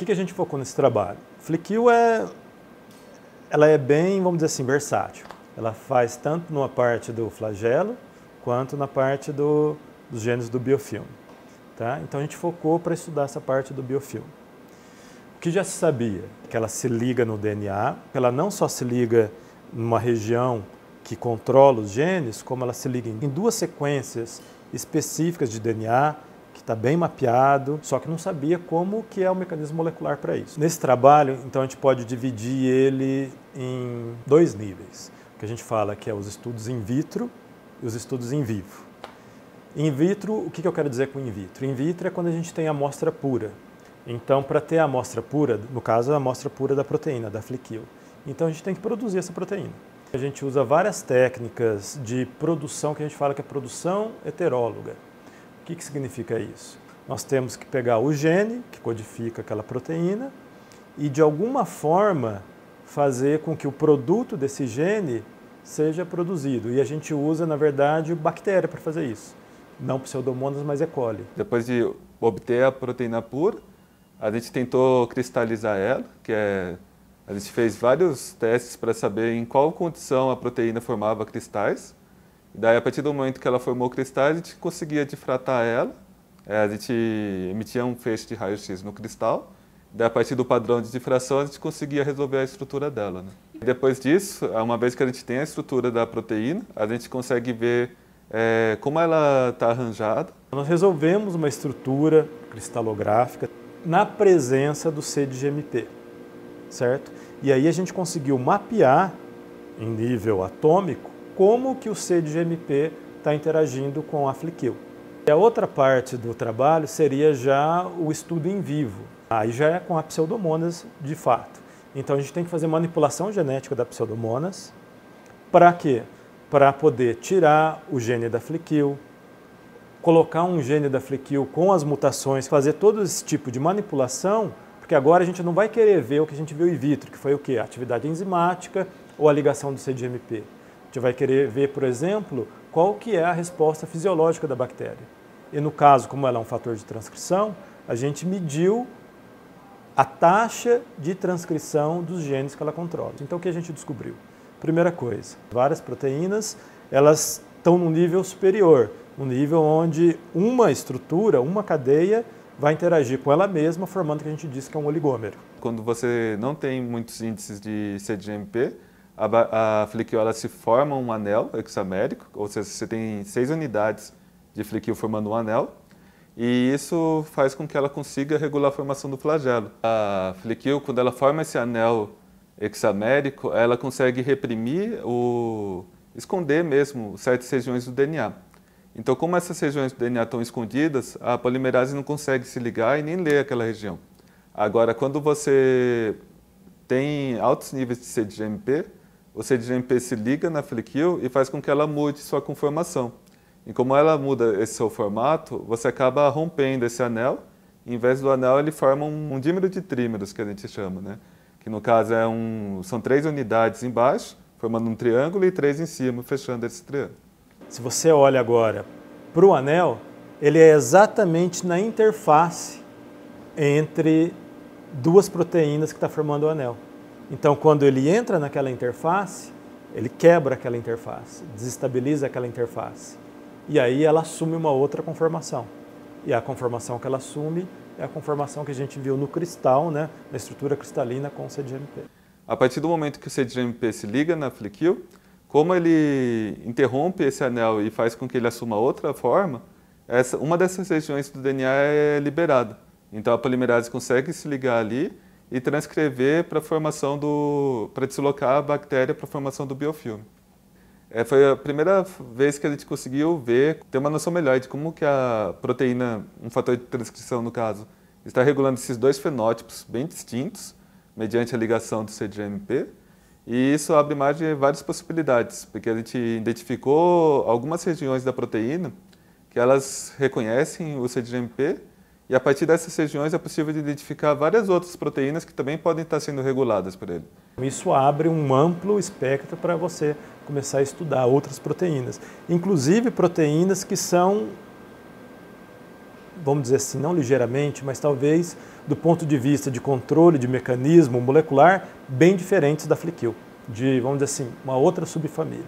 que a gente focou nesse trabalho? FlickQ ela é bem, vamos dizer assim, versátil. Ela faz tanto numa parte do flagelo, quanto na parte dos genes do biofilme. Tá? Então a gente focou para estudar essa parte do biofilme. O que já se sabia? Que ela se liga no DNA, ela não só se liga numa região que controla os genes, como ela se liga em duas sequências específicas de DNA, que está bem mapeado, só que não sabia como que é o mecanismo molecular para isso. Nesse trabalho, então, a gente pode dividir ele em dois níveis, que a gente fala que é os estudos in vitro e os estudos in vivo. In vitro, o que eu quero dizer com in vitro? In vitro é quando a gente tem a amostra pura. Então, para ter a amostra pura, no caso, a amostra pura da proteína, da FlickQ. Então, a gente tem que produzir essa proteína. A gente usa várias técnicas de produção, que a gente fala que é produção heteróloga. O que significa isso? Nós temos que pegar o gene, que codifica aquela proteína, e de alguma forma fazer com que o produto desse gene seja produzido. E a gente usa, na verdade, bactéria para fazer isso. Não Pseudomonas, mas E. coli. Depois de obter a proteína pura, a gente tentou cristalizar ela, a gente fez vários testes para saber em qual condição a proteína formava cristais. E daí, a partir do momento que ela formou cristais, a gente conseguia difratar ela. A gente emitia um feixe de raio-x no cristal. Daí, a partir do padrão de difração, a gente conseguia resolver a estrutura dela. Né? E depois disso, uma vez que a gente tem a estrutura da proteína, a gente consegue ver como ela está arranjada. Nós resolvemos uma estrutura cristalográfica na presença do C de GMP, certo? E aí a gente conseguiu mapear, em nível atômico, como que o C de GMP está interagindo com a FlickQ. E a outra parte do trabalho seria já o estudo em vivo. Aí já é com a Pseudomonas de fato. Então a gente tem que fazer manipulação genética da Pseudomonas. Para quê? Para poder tirar o gene da FlickQ, colocar um gene da FlickQ com as mutações, fazer todo esse tipo de manipulação, porque agora a gente não vai querer ver o que a gente viu in vitro, que foi o quê? A atividade enzimática ou a ligação do C de GMP. A gente vai querer ver, por exemplo, qual que é a resposta fisiológica da bactéria. E no caso, como ela é um fator de transcrição, a gente mediu a taxa de transcrição dos genes que ela controla. Então, o que a gente descobriu? Primeira coisa, várias proteínas, elas estão num nível superior, um nível onde uma estrutura, uma cadeia, vai interagir com ela mesma, formando o que a gente diz que é um oligômero. Quando você não tem muitos índices de C de GMP, a FlickQ ela se forma um anel hexamérico, ou seja, você tem 6 unidades de FlickQ formando um anel, e isso faz com que ela consiga regular a formação do flagelo. A FlickQ, quando ela forma esse anel hexamérico, ela consegue reprimir esconder mesmo certas regiões do DNA. Então, como essas regiões do DNA estão escondidas, a polimerase não consegue se ligar e nem ler aquela região. Agora, quando você tem altos níveis de C de GMP, o C de GMP se liga na FlickQ e faz com que ela mude sua conformação. E como ela muda esse seu formato, você acaba rompendo esse anel. Em vez do anel, ele forma um dímero de trímeros, que a gente chama, né? Que no caso são 3 unidades embaixo, formando um triângulo, e 3 em cima, fechando esse triângulo. Se você olha agora para o anel, ele é exatamente na interface entre duas proteínas que está formando o anel. Então, quando ele entra naquela interface, ele quebra aquela interface, desestabiliza aquela interface. E aí ela assume uma outra conformação. E a conformação que ela assume é a conformação que a gente viu no cristal, né, na estrutura cristalina com o C de GMP. A partir do momento que o C de GMP se liga na FlickQ, como ele interrompe esse anel e faz com que ele assuma outra forma, uma dessas regiões do DNA é liberada. Então a polimerase consegue se ligar ali e transcrever para a formação para deslocar a bactéria para a formação do biofilme. Foi a primeira vez que a gente conseguiu ter uma noção melhor de como que a proteína, um fator de transcrição no caso, está regulando esses 2 fenótipos bem distintos, mediante a ligação do C de GMP. E isso abre margem a várias possibilidades, porque a gente identificou algumas regiões da proteína que elas reconhecem o C de GMP, e a partir dessas regiões é possível identificar várias outras proteínas que também podem estar sendo reguladas por ele. Isso abre um amplo espectro para você começar a estudar outras proteínas, inclusive proteínas que são, vamos dizer assim, não ligeiramente, mas talvez do ponto de vista de controle de mecanismo molecular, bem diferentes da Flickr, de, vamos dizer assim, uma outra subfamília.